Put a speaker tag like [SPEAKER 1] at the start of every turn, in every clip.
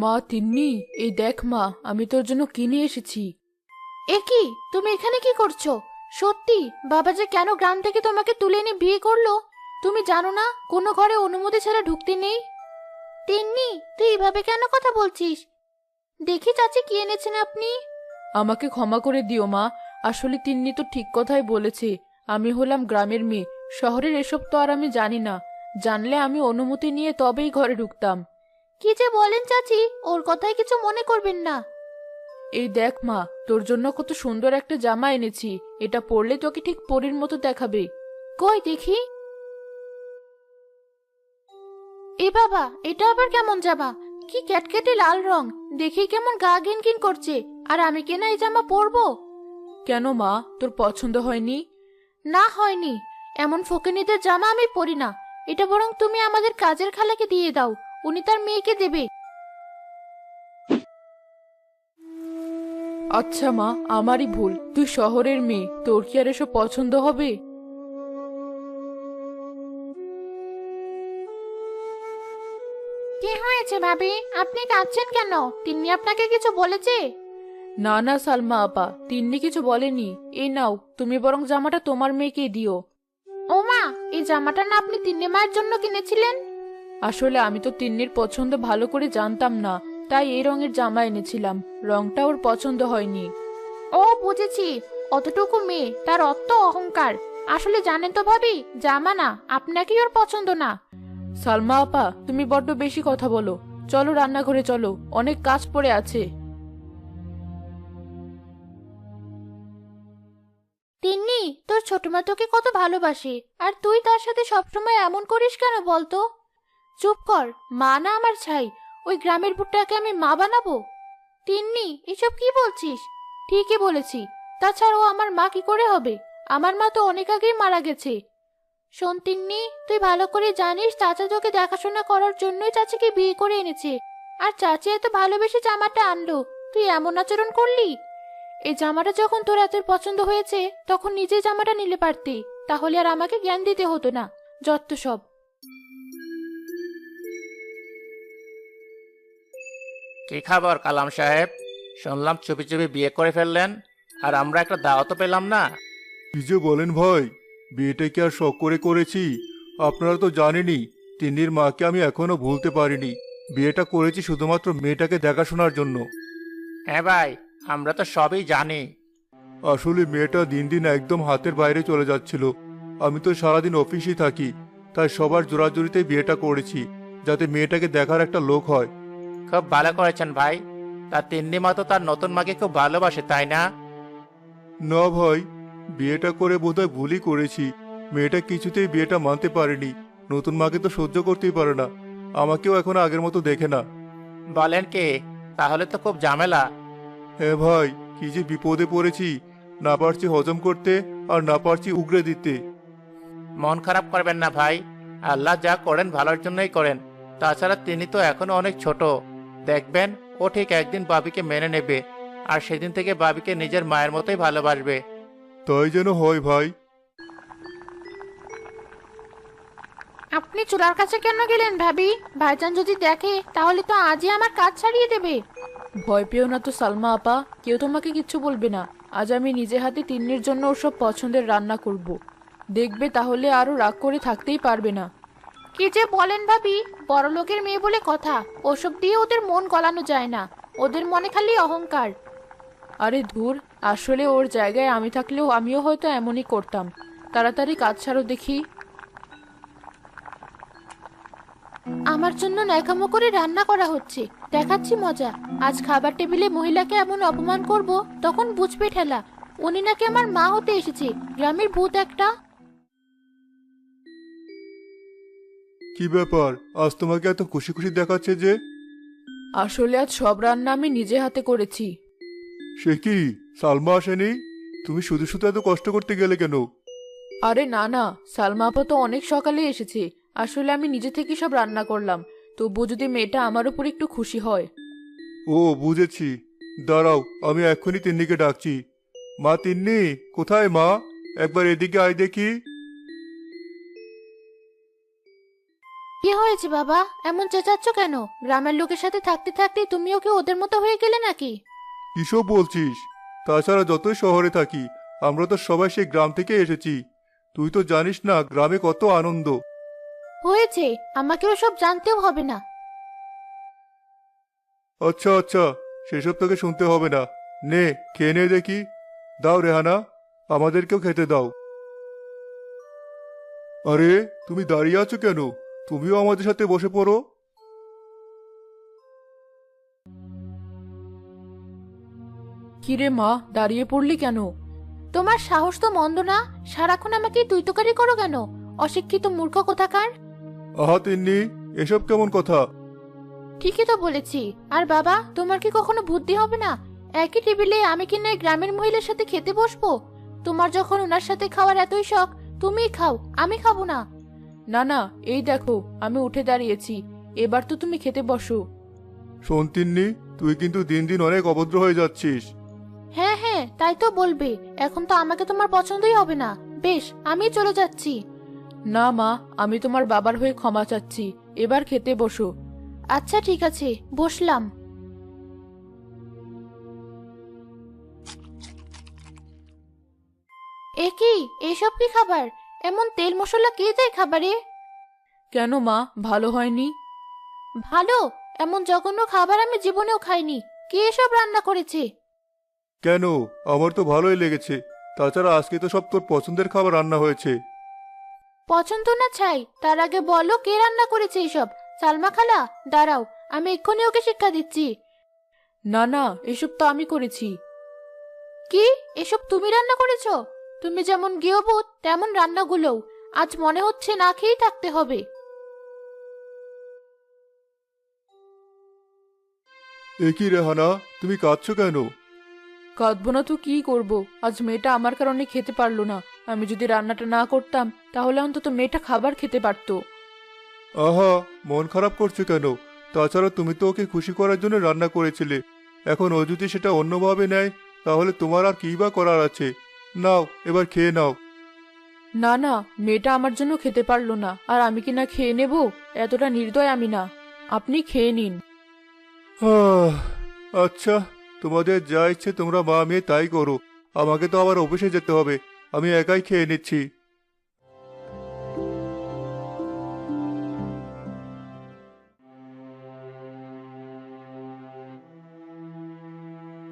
[SPEAKER 1] মা তিন্নি, এই দেখ মা, আমি তোর জন্য কিনে এসেছি।
[SPEAKER 2] এ কি, তুমি এখানে কি করছো? সত্যি বাবা যে কেন গ্রাম থেকে তোমাকে তুলে এনে বিয়ে করলো? তুমি জানো না কোনো ঘরে অনুমতি ছাড়া ঢুকতে নেই? তিন্নি, তুই এভাবে কেন কথা বলছিস? দেখি চাচি কি এনেছেন আপনি।
[SPEAKER 1] আমাকে ক্ষমা করে দিও মা, আসলে তিন্নি তো ঠিক কথাই বলেছে। আমি হলাম গ্রামের মেয়ে, শহরের এসব তো আর আমি জানি না। জানলে আমি অনুমতি নিয়ে তবেই ঘরে ঢুকতাম।
[SPEAKER 2] কি যে বলেন চাচি, ওর কথায় কিছু মনে করবেন না।
[SPEAKER 1] এই দেখ মা, তোর জন্য কত সুন্দর একটা জামা এনেছি। এটা পরলে তোকে ঠিক পরীর মতো দেখাবে।
[SPEAKER 2] কই দেখি। এ বাবা, এটা আবার কেমন জামা? কি ক্যাটকেটে লাল রং, দেখেই কেমন গা ঘিনঘিন করছে। আর আমি কেনা এই জামা পরবো?
[SPEAKER 1] কেন মা, তোর পছন্দ হয়নি?
[SPEAKER 2] না, হয়নি। এমন ফকিনীদের জামা আমি পরি না। এটা বরং তুমি আমাদের কাজের খালাকে দিয়ে দাও, উনি তার মেয়েকে দেবে।
[SPEAKER 1] আচ্ছা মা, আমারই ভুল। তুই শহরের মেয়ে, তোর কি আর এসব পছন্দ হবে?
[SPEAKER 2] কি হয়েছে ভাবি, আপনি কাঁদছেন কেন? তিন্নি আপনাকে কিছু বলেছে?
[SPEAKER 1] না না সালমা আপা, তিন্নি কিছু বলেনি। এই নাও, তুমি বরং জামাটা তোমার মেয়েকে দিও।
[SPEAKER 2] ও মা, এই জামাটা না আপনি তিন্নি মায়ের জন্য কিনেছিলেন?
[SPEAKER 1] আসলে আমি তো তিন্নির পছন্দ ভালো করে জানতাম না, তাই এই রঙের জামা এনেছিলাম। রংটা ওর পছন্দ হয়নি।
[SPEAKER 2] ও বুঝেছি, অতটুকু মেয়ে, তার অত অহংকার। আসলে জানেন তো ভাবি, জামা না আপনাকেই ওর পছন্দ না।
[SPEAKER 1] সালমা আপা, তুমি বড্ড বেশি কথা বলো। চলো রান্নাঘরে চলো, অনেক কাজ পড়ে আছে।
[SPEAKER 2] তিন্নি, তোর ছোট মা তোকে কত ভালোবাসে, আর তুই তার সাথে সবসময় এমন করিস কেন বলতো? চুপ কর, মা না আমার ছাই। ওই গ্রামের বুটটাকে আমি মা বানাবো? তিন্নি, এসব কি বলছিস? ঠিকই বলেছি। তাছাড়া ও আমার মা কি করে হবে? আমার মা তো অনেক আগেই মারা গেছে। শোন তিন্নি, তুই ভালো করে জানিস চাচা তোকে দেখাশোনা করার জন্যই চাচিকে বিয়ে করে এনেছে। আর চাচি এত ভালোবেসে জামাটা আনলো, তুই এমন আচরণ করলি? এই জামাটা যখন তোর এত পছন্দ হয়েছে, তখন নিজেই জামাটা নিলে পারতি। তাহলে আর আমাকে জ্ঞান দিতে হতো না। যত সব।
[SPEAKER 3] কি খবর কালাম সাহেব? শুনলাম চুপি চুপি বিয়ে করে ফেললেন, আর আমরা একটা দাওয়াতও পেলাম না।
[SPEAKER 4] কি যে বলেন ভাই, বিয়েটা কি আর শখ করে করেছি? আপনারা তো জানেনই, তিন্নির মাকে আমি এখনো ভুলতে পারিনি। বিয়েটা করেছি শুধুমাত্র মেয়েটাকে দেখাশোনার জন্য।
[SPEAKER 3] হ্যাঁ ভাই, আমরা তো সবই জানি।
[SPEAKER 4] আসলে মেয়েটা দিন দিন একদম হাতের বাইরে চলে যাচ্ছিল। আমি তো সারাদিন অফিসেই থাকি, তাই সবার জোরাজুরিতেই বিয়েটা করেছি, যাতে মেয়েটাকে দেখার একটা লোক হয়।
[SPEAKER 3] খুব ভালো করেছেন ভাই। তার তিন্নি মা তো তার নতুন মাকে খুব ভালোবাসে, তাই না?
[SPEAKER 4] না ভাই, বিয়েটা করে বোধহয় ভুলই করেছি। মেয়েটা কিছুতেই বিয়েটা মানতে পারেনি। নতুন মাকে তো সহ্য করতেই পারে না। আমাকেও এখন আগের মতো দেখে না।
[SPEAKER 3] বলেন কি? তাহলে তো খুব ঝামেলা।
[SPEAKER 4] হ্যাঁ ভাই, কি যে বিপদে পড়েছি। না পারছি হজম করতে, আর না পারছি উগরে দিতে।
[SPEAKER 3] মন খারাপ করবেন না ভাই। আল্লাহ যা করেন ভালোর জন্যই করেন। তাছাড়া তিনি তো এখনো অনেক ছোট। দেখবেন ও ঠিক একদিন বাবিকে মেনে নেবে, আর সেদিন থেকে বাবিকে নিজের মায়ের মতোই ভালোবাসবে।
[SPEAKER 4] তাই যেন হয় ভাই।
[SPEAKER 2] আপনি চুলার কাছে কেন গেলেন ভাবি? ভাইজান যদি দেখে তাহলে তো আজই আমার কাজ ছাড়িয়ে দেবে।
[SPEAKER 1] ভয় পেও না তো সালমা আপা, কেউ তোমাকে কিচ্ছু বলবে না। আজ আমি নিজে হাতে তিন্নির জন্য ওর সব পছন্দের রান্না করব। দেখবে তাহলে আরো রাগ করে থাকতেই পারবে না।
[SPEAKER 2] কি যে বলেন ভাবি, বড় লোকের মেয়ে বলে কথা। ওসব দিয়ে ওদের মন গলানো যায় না। ওদের মনে খালি অহংকার।
[SPEAKER 1] আরে ধুর, আসলে ওর জায়গায় আমি থাকলেও আমিও হয়তো এমনই করতাম। তাড়াতাড়ি কাজ ছাড়ো দেখি।
[SPEAKER 2] আমার জন্য ন্যাকামো করে রান্না করা হচ্ছে, দেখাচ্ছি মজা। আজ খাবার টেবিলে মহিলাকে এমন অপমান করব, তখন বুঝবে ঠেলা। উনি নাকি আমার মা হতে এসেছে, গ্রামের ভূত একটা।
[SPEAKER 4] কি ব্যাপার, আজ তোমাকে এত খুশি খুশি দেখাচ্ছে যে?
[SPEAKER 1] আসলে আজ সব রান্না আমি নিজে হাতে করেছি।
[SPEAKER 4] সে কি, সালমা আসেনি? তুমি শুধু শুধু এত কষ্ট করতে গেলে কেন?
[SPEAKER 1] আরে না না, সালমা আপা তো অনেক সকালে এসেছে। আসলে আমি নিজে থেকে সব রান্না করলাম, তবু যদি মেয়েটা আমার উপর একটু খুশি হয়।
[SPEAKER 4] ও বুঝেছি। দাঁড়াও, আমি এক্ষুনি তিন্নিকে ডাকছি। মা তিন্নি, কোথায় মা? একবার এদিকে আয় দেখি।
[SPEAKER 2] কি কি হয়েছে বাবা, এমন চেঁচাচ্ছ কেন? গ্রামের লোকের সাথে থাকতে থাকতে তুমিও কি ওদের মতো হয়ে গেলে নাকি?
[SPEAKER 4] কিসব বলছিস? তাছাড়া যতই শহরে থাকি, আমরা তো সবাই সেই গ্রাম থেকে এসেছি। তুই তো জানিস না গ্রামে কত আনন্দ।
[SPEAKER 2] হয়েছে, আমাকে ওসব জানতেও হবে না।
[SPEAKER 4] আচ্ছা আচ্ছা, সেসব তোকে শুনতে হবে না। নে, খেয়ে নে দেখি। দাও রেহানা, আমাদেরকেও খেতে দাও। আরে, তুমি দাঁড়িয়ে আছো কেন? তুমিও আমাদের সাথে বসে পড়ো।
[SPEAKER 1] কিরে মা, দাঁড়িয়ে পড়লি কেন?
[SPEAKER 2] তোমার সাহস তো মন্দ না, সারাক্ষণ আমাকে তুই তোকারি করো কেন? অশিক্ষিত মূর্খ কোথাকার।
[SPEAKER 4] আহা তিন্নি, এসব কেমন কথা?
[SPEAKER 2] ঠিকই তো বলেছি। আর বাবা, তোমার কি কখনো বুদ্ধি হবে না? একই টেবিলে আমি কি না এই গ্রামের মহিলার সাথে খেতে বসবো? তোমার যখন ওনার সাথে খাওয়ার এতই শখ, তুমিই খাও, আমি খাবো না।
[SPEAKER 1] না না, এই দেখো আমি উঠে দাঁড়িয়েছি, এবার তো তুমি খেতে বসো।
[SPEAKER 4] শোন তিন্নি, তুই কিন্তু দিন দিন অনেক অভদ্র হয়ে যাচ্ছিস।
[SPEAKER 2] হ্যাঁ হ্যাঁ, তাই তো বলবে। এখন তো আমাকে তোমার পছন্দই হবে না। বেশ, আমি চলে যাচ্ছি।
[SPEAKER 1] না মা, আমি তোমার বাবার হয়ে ক্ষমা চাচ্ছি, এবার খেতে বসো।
[SPEAKER 2] আচ্ছা ঠিক আছে, বসলাম। এ কি, এসব কি খাবার? এমন তেল মশলা কে দেয় খাবারে?
[SPEAKER 1] কেন মা, ভালো হয়নি?
[SPEAKER 2] ভালো? এমন জঘন্য খাবার আমি জীবনেও খাইনি। কে এসব রান্না করেছে?
[SPEAKER 4] কেন, আমার তো ভালোই লেগেছে। তাছাড়া আজকে তো সব তোর পছন্দের খাবার রান্না হয়েছে।
[SPEAKER 2] পছন্দ না ছাই, তার আগে বলো কে রান্না করেছে এসব? সালমা খালা, দাঁড়াও, আমি এক্ষুনি ওকে শিক্ষা দিচ্ছি।
[SPEAKER 1] না না, এসব তো আমি করেছি।
[SPEAKER 2] কি, এসব তুমি রান্না করেছো? তুমি যেমন গৃহবধূ তেমন রান্নাগুলোও। আজ মনে হচ্ছে না খেয়েই থাকতে হবে।
[SPEAKER 4] এ কি রেহানা, তুমি কাঁদছো কেন?
[SPEAKER 1] কাঁদবো না তো কি করব? আজ মেয়েটা আমার কারণে খেতে পারলো না। আমি যদি রান্নাটা না করতাম তাহলে অন্তত মেয়েটা খাবার খেতে পারতো।
[SPEAKER 4] আহা, মন খারাপ করছো কেন? তাছাড়া তুমি তো ওকে খুশি করার জন্য রান্না করেছিলে। এখন ও যদি সেটা অন্যভাবে নেয়, তাহলে তোমার আর কী বা করার আছে? নাও, এবার খেয়ে নাও।
[SPEAKER 1] না না, মেয়েটা আমার জন্য খেতে পারলো না, আর আমি কি না খেয়ে নেব? এতটা নির্দয় আমি না। আপনি খেয়ে নিন।
[SPEAKER 4] আহ, আচ্ছা, তোমাদের যা ইচ্ছে তোমরা মা মেয়ে তাই করো। আমাকে তো আবার অফিসে যেতে হবে। আমি একাই খেয়ে নিচ্ছি।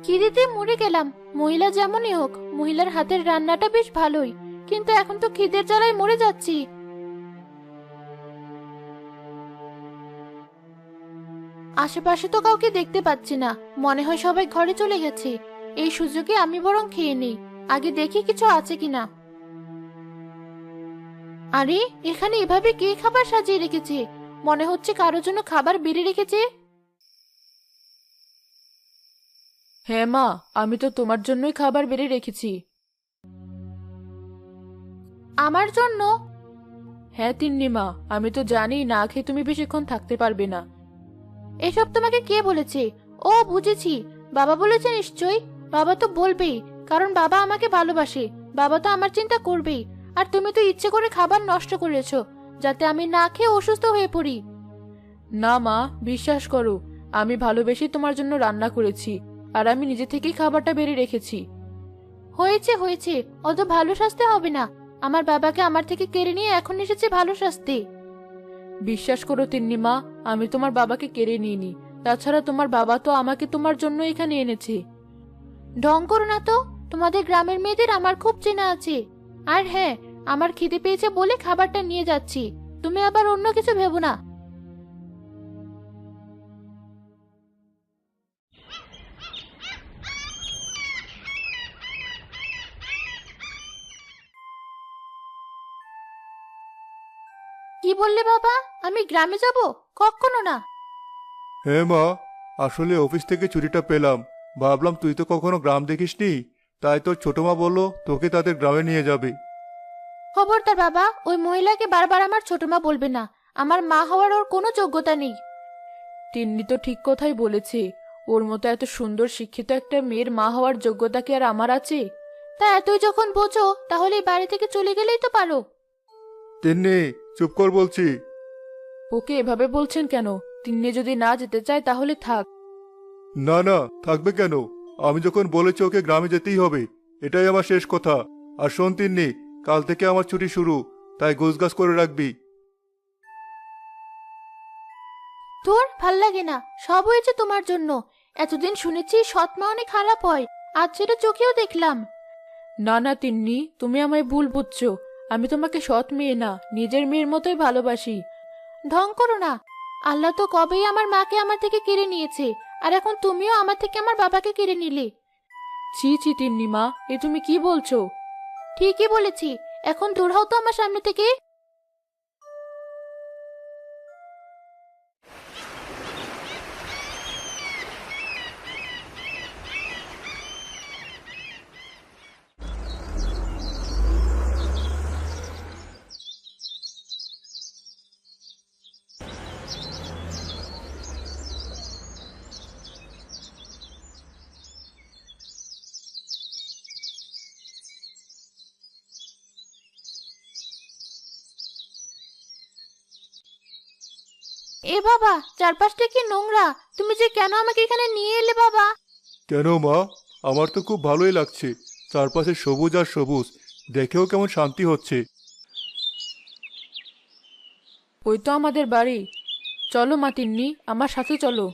[SPEAKER 2] খিদেতে মরে গেলাম। মহিলা যেমনই হোক, মহিলার হাতের রান্নাটা বেশ ভালোই, কিন্তু এখন তো খিদের জ্বালায় মরে যাচ্ছি। আশেপাশে তো কাউকে দেখতে পাচ্ছি না, মনে হয় সবাই ঘরে চলে গেছে। এই সুযোগে আমি বরং খেয়ে নেই, আগে দেখি কিছু আছে কিনা। আরে, এখানে এভাবে কে খাবার সাজিয়ে রেখেছে? মনে হচ্ছে কারোর জন্য খাবার বেড়ে রেখেছে।
[SPEAKER 1] হ্যাঁ মা, আমি তো তোমার জন্যই খাবার বেড়ে রেখেছি।
[SPEAKER 2] আমার জন্য?
[SPEAKER 1] হ্যাঁ তিন্নি মা, আমি তো জানি না খেয়ে তুমি বেশিক্ষণ থাকতে পারবে না।
[SPEAKER 2] এসব তোমাকে কে বলেছে? ও বুঝেছি, বাবা বলেছে নিশ্চয়ই। বাবা তো বলবেই, কারণ বাবা আমাকে ভালোবাসে। বাবা তো আমার চিন্তা করবেই। আর তুমি তো ইচ্ছে করে খাবার নষ্ট করেছো, যাতে আমি না খেয়ে অসুস্থ হয়ে পড়ি।
[SPEAKER 1] না মা, বিশ্বাস করো, আমি ভালোবেসে তোমার জন্য রান্না করেছি, আর আমি নিজে থেকেই খাবারটা বেড়ে রেখেছি।
[SPEAKER 2] হয়েছে হয়েছে, অত ভালো সাজতে হবে না। আমার বাবাকে আমার থেকে কেড়ে নিয়ে এখন এসেছে ভালো সাজতে।
[SPEAKER 1] বিশ্বাস করো তিন্নি মা, আমি তোমার বাবাকে কেড়ে নিইনি। তাছাড়া তোমার বাবা তো আমাকে তোমার জন্য এখানে এনেছে।
[SPEAKER 2] ঢং করো না তো, তোমাদের গ্রামের মেয়েদের আমার খুব চেনা আছে। আর হ্যাঁ, আমার খিদে পেয়েছে বলে খাবারটা নিয়ে যাচ্ছি, তুমি আবার অন্য কিছু ভেবো না। কি বললে বাবা? আমি গ্রামে যাব? কখনো না।
[SPEAKER 4] হ্যাঁ মা, আসলে অফিস থেকে ছুটিটা পেলাম। ভাবলাম তুই তো কখনো গ্রাম দেখিসনি, তাই তোর ছোট মা বললো তোকে তাদের গ্রামে নিয়ে যাবে।
[SPEAKER 2] খবরদার বাবা, ওই মহিলাকে বারবার আমার ছোট মা বলবে না। আমার মা হওয়ার ওর কোনো যোগ্যতা নেই।
[SPEAKER 1] তিন্নি তো ঠিক কথাই বলেছে। ওর মতো এত সুন্দর শিক্ষিত একটা মেয়ের মা হওয়ার যোগ্যতা কি আর আমার আছে?
[SPEAKER 2] তা এতই যখন বোঝো, তাহলে এই বাড়ি থেকে চলে গেলেই তো পারো।
[SPEAKER 4] তিন্নি, চুপ কর বলছি।
[SPEAKER 1] ওকে এভাবে বলছেন কেন? তিন্নি যদি না যেতে চায় তাহলে থাক।
[SPEAKER 4] না না, থাকবে কেন? আমি যখন বলেছি ওকে গ্রামে যেতেই হবে, এটাই আমার শেষ কথা। আর শোন তিন্নি, কাল থেকে আমার ছুটি শুরু, তাই গোছগাছ করে রাখবি।
[SPEAKER 2] তোর ভাল লাগে না, সব হয়েছে তোমার জন্য। এতদিন শুনেছি সৎ মা অনেক খারাপ হয়, আজ সেটা চোখেও দেখলাম।
[SPEAKER 1] না না তিন্নি, তুমি আমায় ভুল বুঝছো। আমি তোমাকে সৎ মেয়ে না, নিজের মেয়ের মতোই ভালোবাসি।
[SPEAKER 2] ঢং করো না। আল্লাহ তো কবেই আমার মাকে আমার থেকে কেড়ে নিয়েছে, আর এখন তুমিও আমার থেকে আমার বাবাকে কেড়ে নিলে।
[SPEAKER 1] ছি ছি তিন্নি মা, এ তুমি কি বলছো?
[SPEAKER 2] ঠিকই বলেছি, এখন দূর হও তো আমার সামনে থেকে। এ বাবা, চারপাশটা কি নোংরা! তুমি যে কেন আমাকে এখানে নিয়ে এলে বাবা?
[SPEAKER 4] কেন মা? আমার তো খুব ভালোই লাগছে, চারপাশে সবুজ আর সবুজ, দেখেও কেমন শান্তি হচ্ছে।
[SPEAKER 1] ওই তো আমাদের বাড়ি। চলো মা তিন্নি, আমার সাথে চলো।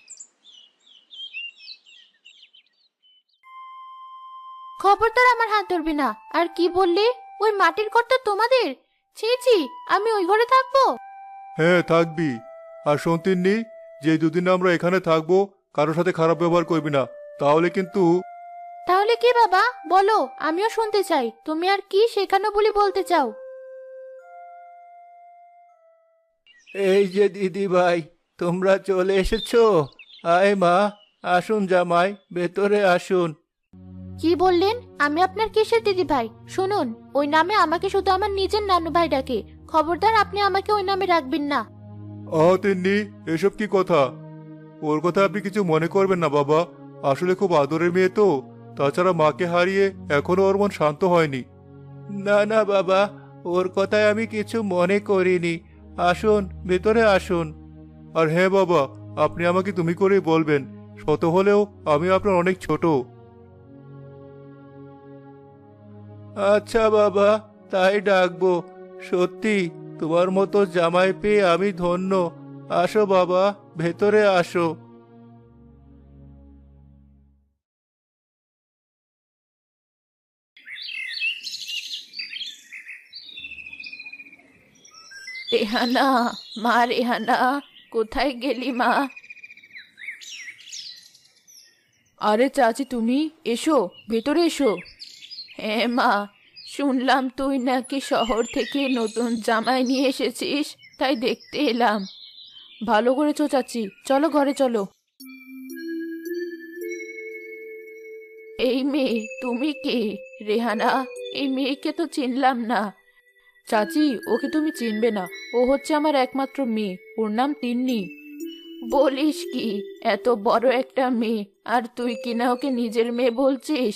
[SPEAKER 2] খবরদার আমার হাত ধরবি না। আর কি বললে? ওই মাটির ঘরটা তোমাদের? ছি ছি, আমি ওই ঘরে থাকবো?
[SPEAKER 4] হ্যাঁ, থাকবি। আর শোন তিন্নি, যে দুদিন আমরা এখানে থাকবো, কারোর সাথে খারাপ ব্যবহার করবি না, তাহলে কিন্তু।
[SPEAKER 2] তাহলে কি বাবা, বলো, আমিও শুনতে চাই। তুমি আর কি শেখানো বলি বলতে চাও?
[SPEAKER 3] এই যে দিদি ভাই, তোমরা চলে এসেছো। আয় মা, আসুন জামাই, ভেতরে আসুন।
[SPEAKER 2] কি বললেন? আমি আপনার কিসের দিদি ভাই? শুনুন, ওই নামে আমাকে শুধু আমার নিজের নানু ভাই ডাকে। খবরদার আপনি আমাকে ওই নামে রাখবেন না।
[SPEAKER 4] তিন্নি, এসব কি কথা? ওর কথা আপনি কিছু মনে করবেন না বাবা, আসলে খুব আদরের মেয়ে তো। তাছাড়া মাকে হারিয়ে এখনো ওর মন শান্ত হয়নি।
[SPEAKER 3] না না বাবা, ওর কথায় আমি কিছু মনে করিনি। আসুন, ভেতরে আসুন।
[SPEAKER 4] আর হ্যাঁ বাবা, আপনি আমাকে তুমি করেই বলবেন, শত হলেও আমি আপনার অনেক ছোট।
[SPEAKER 3] আচ্ছা বাবা, তাই ডাকবো। সত্যি তোমার মতো জামাই পেয়ে আমি ধন্য। আসো বাবা, ভেতরে আসো।
[SPEAKER 1] রেহানা, মা রেহানা, কোথায় গেলি মা? আরে চাচি, তুমি এসো, ভেতরে এসো। হ্যাঁ মা, শুনলাম তুই নাকি শহর থেকে নতুন জামাই নিয়ে এসেছিস, তাই দেখতে এলাম। ভালো করেছো চাচি, চলো ঘরে চলো। এই মেয়ে, তুমি কে? রেহানা, এই মেয়েকে তো চিনলাম না। চাচি, ওকে তুমি চিনবে না, ও হচ্ছে আমার একমাত্র মেয়ে, ওর নাম তিন্নি। বলিস কি? এত বড় একটা মেয়ে, আর তুই কিনা ওকে নিজের মেয়ে বলছিস?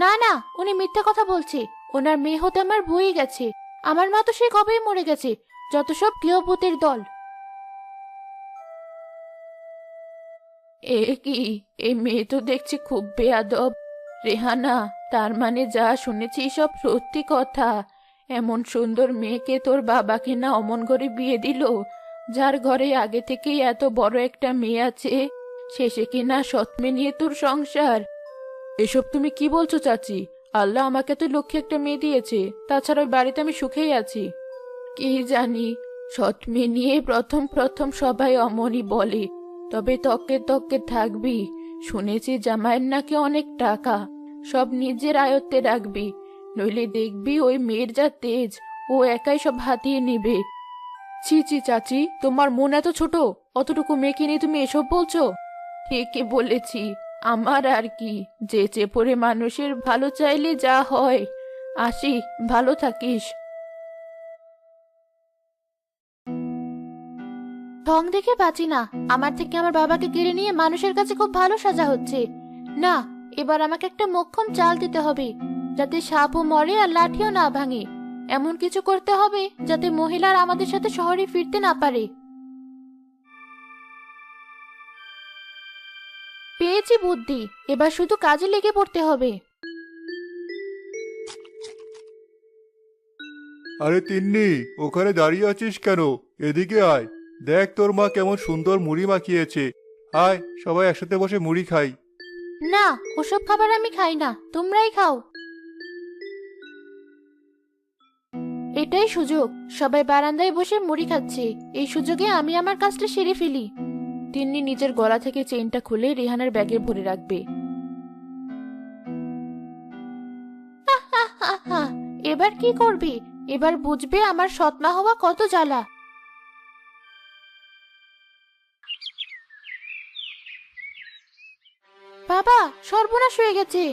[SPEAKER 2] না না, উনি মিথ্যা কথা বলছে। ওনার মেয়ে হতে আমার বই গেছে। আমার মা তো সে কবেই মরে গেছে। যত সব গৃহপতির দল।
[SPEAKER 1] এ কি? এই মেয়ে তো দেখছি খুব বেয়াদব। রেহানা, তার মানে যা শুনেছি সব সত্যি কথা? এমন সুন্দর মেয়েকে তোর বাবাকে না অমন করে বিয়ে দিল, যার ঘরে আগে থেকেই এত বড় একটা মেয়ে আছে, শেষে কিনা সৎ মেয়ে নিয়ে তোর সংসার? এসব তুমি কি বলছো চাচি? আল্লাহ আমাকে তো লক্ষ্মী একটা মেয়ে দিয়েছে, তাছাড়া ওই বাড়িতে আমি সুখেই আছি। কি জানি, সৎ মেয়ে নিয়ে প্রথম প্রথম সবাই অমনই বলে, তবে তককে তককে থাকবি। শুনেছি জামাইয়ের নাকি অনেক টাকা, সব নিজের আয়ত্তে রাখবি, নইলে দেখবি ওই মেয়ের যা তেজ, ও একাই সব হাতিয়ে নিবে। ছি ছি চাচি, তোমার মন এত ছোট, অতটুকু মেয়েকে নিয়ে তুমি এসব বলছো? ঠিকই বলেছি, আমার আর কি, যে চেপরে মানুষের ভালো চাইলে যা হয়। আসি, ভালো থাকিস।
[SPEAKER 2] ঢং দেখে বাঁচি না। আমার থেকে আমার বাবাকে কেড়ে নিয়ে মানুষের কাছে খুব ভালো সাজা হচ্ছে। না, এবার আমাকে একটা মোক্ষম চাল দিতে হবে, যাতে সাপও মরে আর লাঠিও না ভাঙে। এমন কিছু করতে হবে যাতে মহিলার আমাদের সাথে শহরে ফিরতে না পারে। পেয়েছি বুদ্ধি, এবার শুধু কাজে লেগে পড়তে হবে।
[SPEAKER 4] আরে তিন্নি, ওখানে দাঁড়িয়ে আছিস কেন? এদিকে আয়, দেখ তোর মা কেমন সুন্দর মুড়ি মাখিয়েছে। আয়, সবাই একসাথে বসে মুড়ি খাই।
[SPEAKER 2] না, ওসব খাবার আমি খাই না, তোমরাই খাও। এটাই সুযোগ, সবাই বারান্দায় বসে মুড়ি খাচ্ছে, এই সুযোগে আমি আমার কাজটা সেরে ফেলি।
[SPEAKER 1] তিন্নি নিজের গলা থেকে চেইনটা খুলে রেহানার ব্যাগে ভরে রাখবে।
[SPEAKER 2] আহা, এবার কি করবি? এবার বুঝবে আমার সৎমা হওয়া কত জ্বালা। বাবা, সর্বনাশ হয়ে গেছে।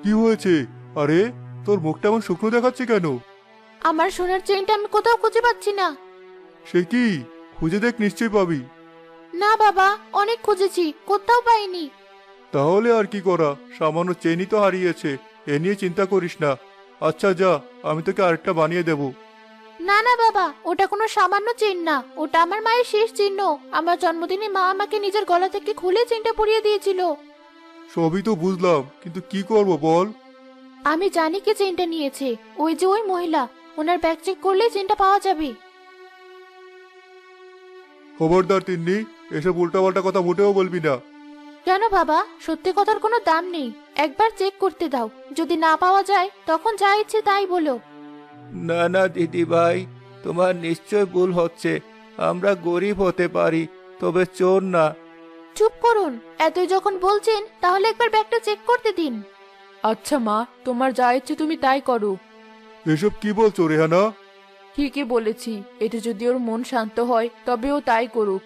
[SPEAKER 4] কি হয়েছে? আরে, তোর মুখটা এমন শুকনো দেখাচ্ছে কেন?
[SPEAKER 2] আমার সোনার চেইনটা আমি কোথাও খুঁজে পাচ্ছি না।
[SPEAKER 4] সে কি? খুঁজে দেখ, নিশ্চয়ই পাবি।
[SPEAKER 2] না বাবা, অনেক খুঁজেছি, কোথাও পাইনি।
[SPEAKER 4] তাহলে আর কি করা, সামান্য চেনই তো হারিয়েছে, এ নিয়ে চিন্তা করিস না। আচ্ছা যা, আমি তোকে আরেকটা বানিয়ে দেব।
[SPEAKER 2] না না বাবা, ওটা কোনো সামান্য চেইন না, ওটা আমার মায়ের শেষ চিহ্ন। আমার জন্মদিনে মা আমাকে নিজের গলা থেকে খুলে চেইনটা পরিয়ে দিয়েছিল।
[SPEAKER 4] সবই তো বুঝলাম, কিন্তু কি করব বল?
[SPEAKER 2] আমি জানি কে চেইনটা নিয়েছে, ওই যে ওই মহিলা, ওনার ব্যাগ চেক করলেই চেইনটা পাওয়া যাবে।
[SPEAKER 4] খবরদার তিন্নি, এসব উল্টাপাল্টা কথা মোটেও বলবি না।
[SPEAKER 2] কেন বাবা, সত্যি কথার কোনো দাম নেই, একবার চেক করতে দাও, যদি না পাওয়া যায় তখন যা ইচ্ছে তাই বলো।
[SPEAKER 3] না না দিদি ভাই, তোমার নিশ্চয় ভুল হচ্ছে। আমরা গরিব হতে পারি, তবে চোর না।
[SPEAKER 2] চুপ করুন, এতই যখন বলছেন তাহলে একবার ব্যাগটা চেক করতে দিন।
[SPEAKER 1] আচ্ছা মা, তোমার যা ইচ্ছে তুমি তাই করো।
[SPEAKER 4] এসব কি বলছো রেহানা?
[SPEAKER 1] ঠিকই বলেছি, এটা যদি ওর মন শান্ত হয় তবে ও তাই করুক।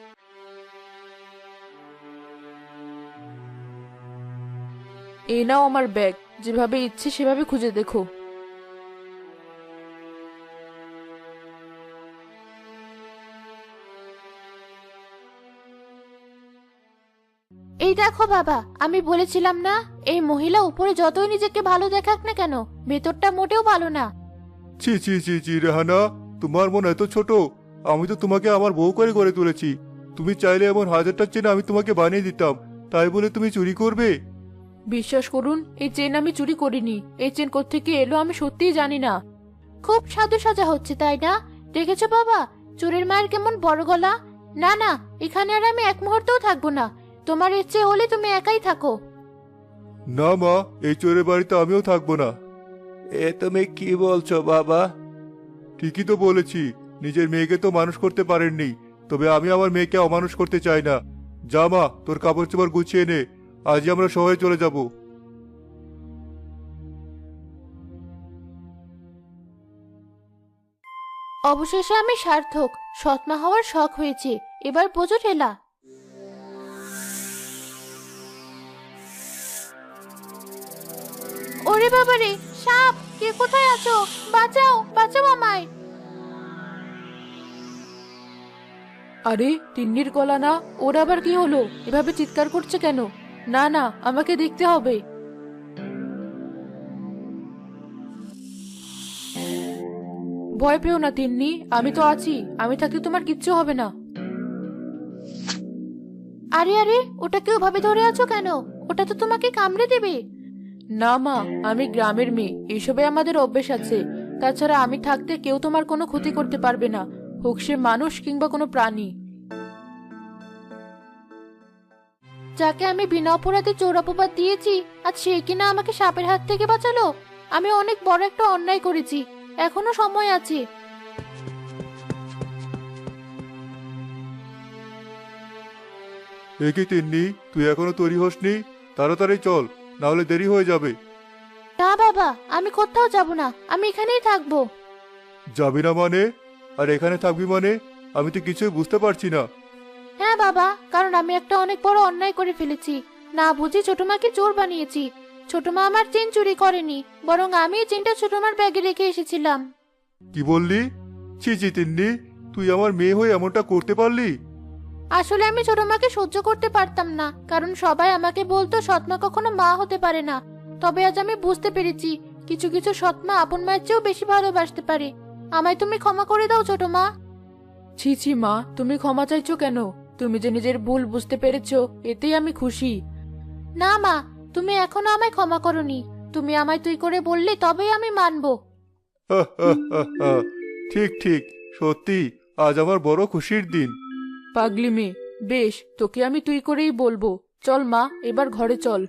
[SPEAKER 1] এই নাও আমার ব্যাগ, যেভাবে ইচ্ছে সেভাবে খুঁজে দেখো।
[SPEAKER 2] এই দেখো বাবা, আমি বলেছিলাম না, এই মহিলা উপরে যতই নিজেকে ভালো দেখাক না কেন, ভেতরটা মোটেও ভালো না।
[SPEAKER 4] ছি ছি ছি ছি রেহানা, তোমার মন এত ছোট। আমি তো তোমাকে আমার বউ করে গড়ে তুলেছি। তুমি চাইলে এমন হাজারটা চেন আমি তোমাকে বানিয়ে দিতাম, তাই বলে তুমি চুরি করবে?
[SPEAKER 1] বিশ্বাস করুন, এই চেন আমি চুরি করিনি। এই চেন কোত্থেকে এলো আমি সত্যিই জানি না।
[SPEAKER 2] খুব সাধু সাজা হচ্ছে তাই না? দেখেছো বাবা, চোরের মায়ের কেমন বড় গলা। না না, এখানে আর আমি এক মুহূর্তও থাকবো না, তোমার ইচ্ছে হলে তুমি একাই থাকো।
[SPEAKER 4] না মা, এই চোরের বাড়িতে আমিও থাকবো না।
[SPEAKER 3] এ তুমি কি বলছো বাবা?
[SPEAKER 4] ঠিকই তো বলেছি, নিজের মেয়েকে তো মানুষ করতে পারেননি, তবে আমি আমার মেয়েকে অমানুষ করতে চাই না। যা মা, তোর কাপড় চোপড় গুছিয়ে নে, আজই আমরা শহরে চলে যাব।
[SPEAKER 2] অবশেষে আমি সার্থক, সৎমা হওয়ার শখ হয়েছে, এবার বোঝো ঠেলা। ওরে বাবারে, সাপ! কে কোথায় আছো? বাঁচাও, বাঁচাও আমায়।
[SPEAKER 1] আরে, তিন্নির গলা না? ওর আবার কি হলো? এভাবে চিৎকার করছে কেন? না না, আমাকে দেখতে হবে। ভয় পেও না তিন্নি, আমি তো আছি, আমি থাকতে তোমার কিচ্ছু হবে না।
[SPEAKER 2] আরে আরে, ওটাকে ওভাবে ধরে আছো কেন? ওটা তো তোমাকে কামড়ে দেবে।
[SPEAKER 1] না মা, আমি গ্রামের মেয়ে, এসবে আমাদের অভ্যেস আছে। তাছাড়া আমি থাকতে কেউ তোমার কোনো ক্ষতি করতে পারবে না, হোক সে মানুষ কিংবা কোনো প্রাণী।
[SPEAKER 2] যাকে আমি বিনা অপরাধে চোর অপবাদ দিয়েছি, আজ সে কিনা আমাকে সাপের হাত থেকে বাঁচালো। আমি অনেক বড় একটা অন্যায় করেছি, এখনো সময় আছে।
[SPEAKER 4] এ কি তিন্নি, তুই এখনো তৈরি হসনি? তাড়াতাড়ি চল, না হলে দেরি হয়ে যাবে।
[SPEAKER 2] না বাবা, আমি কোথাও যাব না, আমি এখানেই থাকবো।
[SPEAKER 4] যাবি না মানে? আর এখানে থাকবি মানে? আমি তো কিছুই বুঝতে পারছি না।
[SPEAKER 2] হ্যাঁ বাবা, কারণ আমি একটা অনেক বড় অন্যায় করে ফেলেছি। না বুঝি ছোট মাকে চোর বানিয়েছি। ছোট মা আমার চেন চুরি করেনি, বরং আমি চেনটা ছোট মার ব্যাগে রেখে এসেছিলাম।
[SPEAKER 4] কি বললি? ছি ছি তিন্নি, তুই আমার মেয়ে হয়ে এমনটা করতে পারলি?
[SPEAKER 2] আসলে আমি ছোট মাকে সহ্য করতে পারতাম না, কারণ সবাই আমাকে বলতো সৎমা কখনো মা হতে পারে না। তবে আজ আমি বুঝতে পেরেছি, কিছু কিছু সৎমা আপন মায়ের চেয়েও বেশি ভালোবাসতে পারে। আমায় তুমি ক্ষমা করে দাও ছোট মা।
[SPEAKER 1] ছি ছি মা, তুমি ক্ষমা চাইছো কেন? তুমি যে নিজের ভুল বুঝতে পেরেছো, এতেই আমি খুশি।
[SPEAKER 2] না মা, তুমি এখনো আমায় ক্ষমা করনি। তুমি আমায় তুই করে বললে তবেই আমি মানবো।
[SPEAKER 4] হা, হা, হা, হা। ঠিক ঠিক, সত্যি আজ আমার বড় খুশির দিন।
[SPEAKER 1] পাগলি মেয়ে, বেশ তোকে আমি তুই করেই বলবো। চল মা, এবার ঘরে চল।